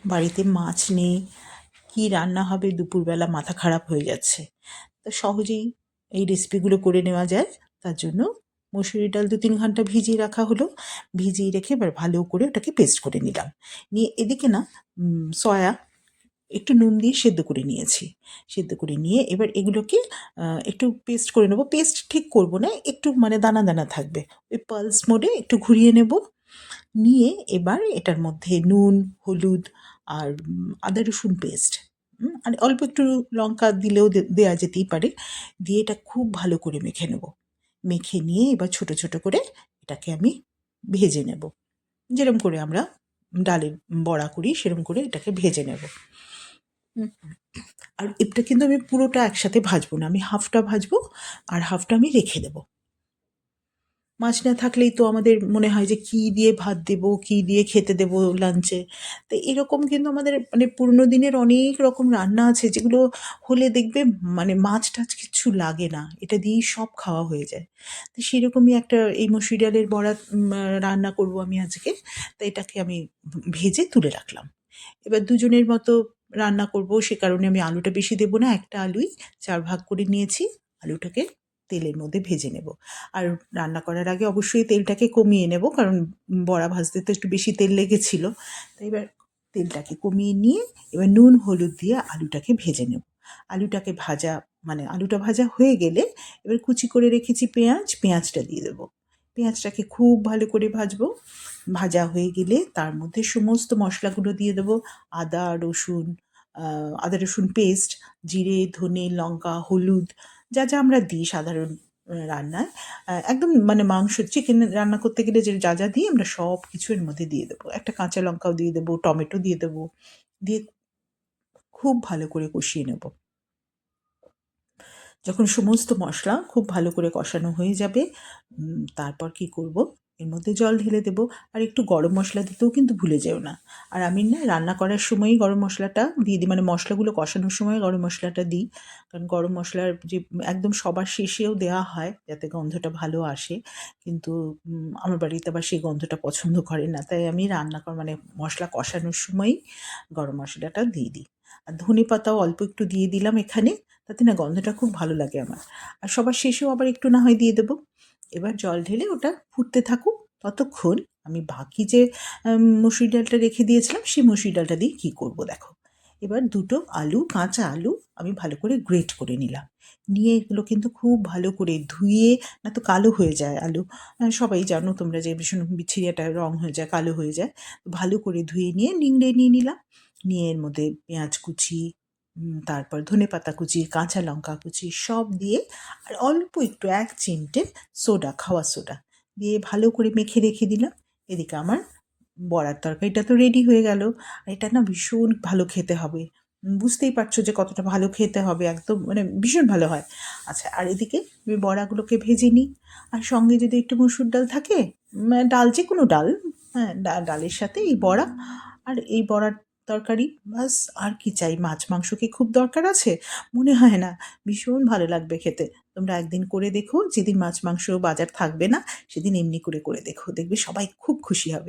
বাড়িতে মাছ নেই, কী রান্না হবে দুপুরবেলা মাথা খারাপ হয়ে যাচ্ছে। তো সহজেই এই রেসিপিগুলো করে নেওয়া যায়। তার জন্য মসুরি ডাল ২-৩ ঘন্টা ভিজিয়ে রাখা হলো। ভিজিয়ে রেখে এবার ভালো করে ওটাকে পেস্ট করে নিলাম। নিয়ে এদিকে না সয়া একটু নুন দিয়ে সেদ্ধ করে নিয়েছি। সেদ্ধ করে নিয়ে এবার এগুলোকে একটু পেস্ট করে নেব। পেস্ট ঠিক করব না, একটু মানে দানা, দানা থাকবে। ওই পালস মোডে একটু ঘুরিয়ে নেব। নিয়ে এবার এটার মধ্যে নুন, হলুদ আর আদা রসুন পেস্ট, আর অল্প একটু লঙ্কা দিলেও দেয়া যেতেই পারে। দিয়ে এটা খুব ভালো করে মেখে নেব। মেখে নিয়ে এবার ছোট, ছোট করে এটাকে আমি ভেজে নেব। যেরম করে আমরা ডালের বড়া করি সেরম করে এটাকে ভেজে নেব। হুম, আর এটা কিন্তু আমি পুরোটা একসাথে ভাজবো না। আমি হাফটা ভাজবো আর হাফটা আমি রেখে দেবো। মাছ না থাকলেই তো আমাদের মনে হয় যে কী দিয়ে ভাত দেবো, কী দিয়ে খেতে দেবো লাঞ্চে। তো এরকম কিন্তু আমাদের মানে পুরনো দিনের অনেক রকম রান্না আছে যেগুলো হলে দেখবে মানে মাছ-টাছ কিচ্ছু লাগে না। এটা দিয়েই সব খাওয়া হয়ে যায়। তো সেরকমই একটা এই মসুর ডালের বড়া রান্না করব আমি আজকে। তো এটাকে আমি ভেজে তুলে রাখলাম। এবার দুজনের মতো রান্না করব সে কারণে আমি আলুটা বেশি দেব না। একটা আলুই ৪ ভাগ করে নিয়েছি। আলুটাকে তেলের মধ্যে ভেজে নেব। আর রান্না করার আগে অবশ্যই তেলটাকে কমিয়ে নেব কারণ বড়া ভাজতে তো একটু বেশি তেল লেগেছিল। তো এবার তেলটাকে কমিয়ে নিয়ে এবার নুন হলুদ দিয়ে আলুটাকে ভেজে নেব। আলুটাকে ভাজা মানে আলুটা ভাজা হয়ে গেলে এবার কুচি করে রেখেছি পেঁয়াজ, পেঁয়াজটা দিয়ে দেব। পেঁয়াজটাকে খুব ভালো করে ভাজবো। ভাজা হয়ে গেলে তার মধ্যে সমস্ত মশলাগুলো দিয়ে দেবো। আদা, রসুন, আদা রসুন পেস্ট, জিরে, ধনে, লঙ্কা, হলুদ যা, যা আমরা দিই সাধারণ রান্নায়। একদম মানে মাংস চিকেন রান্না করতে গেলে যে যা, যা দিই আমরা সব কিছু এর মধ্যে দিয়ে দেবো। একটা কাঁচা লঙ্কাও দিয়ে দেবো, টমেটো দিয়ে দেবো। দিয়ে খুব ভালো করে কষিয়ে নেব। যখন সমস্ত মশলা খুব ভালো করে কষানো হয়ে যাবে, তারপর কী করব, এর মধ্যে জল ঢেলে দেবো। আর একটু গরম মশলা দিতেও কিন্তু ভুলে যেও না। আর আমি না রান্না করার সময়ই গরম মশলাটা দিয়ে দিই, মানে মশলাগুলো কষানোর সময় গরম মশলাটা দিই। কারণ গরম মশলার যে একদম সবার শেষেও দেওয়া হয় যাতে গন্ধটা ভালো আসে। কিন্তু আমার বাড়িতে আবার সেই গন্ধটা পছন্দ করে না। তাই আমি রান্না মানে মশলা কষানোর সময়ই গরম মশলাটা দিয়ে দিই। আর ধনেপাতাও অল্প একটু দিয়ে দিলাম এখানে। তাতে না গন্ধটা খুব ভালো লাগে আমার। আর সবার শেষেও আবার একটু না হয় দিয়ে দেবো। এবার জল ঢেলে ওটা ফুটতে থাকুক। ততক্ষণ আমি বাকি যে মসুর ডালটা রেখে দিয়েছিলাম সেই মসুর ডালটা দিয়ে কী করব দেখো। এবার ২ টো আলু, কাঁচা আলু আমি ভালো করে গ্রেট করে নিলাম। নিয়ে এগুলো কিন্তু খুব ভালো করে ধুয়ে, না তো কালো হয়ে যায় আলু। সবাই জানো তোমরা যে ভীষণ বিচ্ছিরি একটা রং হয়ে যায়, কালো হয়ে যায়। ভালো করে ধুয়ে নিয়ে নিংড়ে নিয়ে নিলাম। নিয়ে এর মধ্যে পেঁয়াজ কুচি, তারপর ধনেপাতা কুচি, কাঁচা লঙ্কা কুচি সব দিয়ে আর অল্প একটু ১ চিমটে সোডা, খাওয়ার সোডা দিয়ে ভালো করে মেখে রেখে দিলাম। এদিকে আমার বড়ার তরকারিটা তো রেডি হয়ে গেল। আর এটা না ভীষণ ভালো খেতে হবে। বুঝতেই পারছো যে কতটা ভালো খেতে হবে, একদম মানে ভীষণ ভালো হয়। আচ্ছা, আর এদিকে আমি বড়াগুলোকে ভেজে নিই। আর সঙ্গে যদি একটু মসুর ডাল থাকে, ডাল যেকোনো ডাল, হ্যাঁ, ডালের সাথে এই বড়া আর এই বড়ার তরকারি ব্যাস। আর কি চাই? মাছ মাংস কি খুব দরকার আছে? মনে হয় না। ভীষণ ভালো লাগবে খেতে। তোমরা একদিন করে দেখো, যেদিন মাছ মাংস বাজার থাকবে না সেদিন এমনি করে দেখো। দেখবে সবাই খুব খুশি হবে।